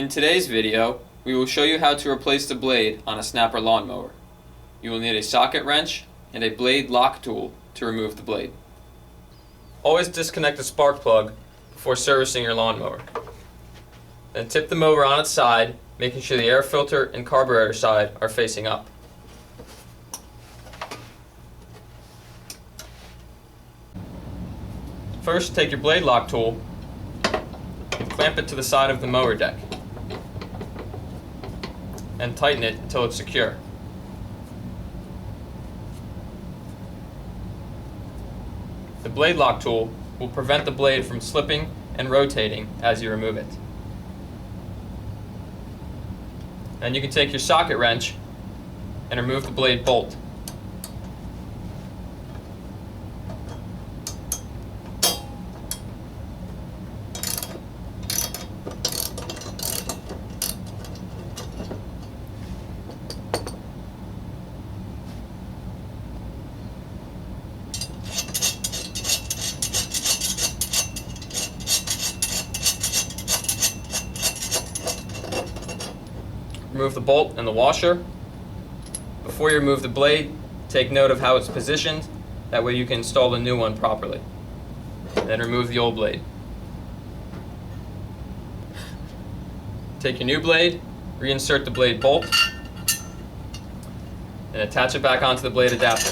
In today's video, we will show you how to replace the blade on a Snapper lawnmower. You will need a socket wrench and a blade lock tool to remove the blade. Always disconnect the spark plug before servicing your lawnmower. Then tip the mower on its side, making sure the air filter and carburetor side are facing up. First, take your blade lock tool and clamp it to the side of the mower deck and tighten it until it's secure. The blade lock tool will prevent the blade from slipping and rotating as you remove it. Then you can take your socket wrench and remove the blade bolt. Remove the bolt and the washer. Before you remove the blade, take note of how it's positioned. That way you can install the new one properly. Then remove the old blade. Take your new blade, reinsert the blade bolt, and attach it back onto the blade adapter.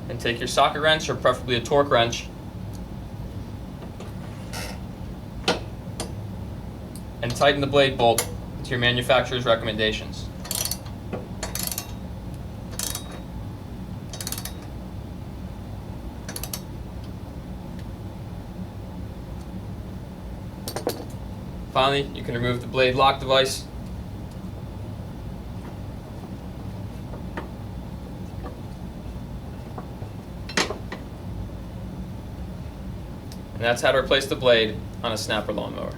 And take your socket wrench, or preferably a torque wrench, and tighten the blade bolt to your manufacturer's recommendations. Finally, you can remove the blade lock device. And that's how to replace the blade on a Snapper lawnmower.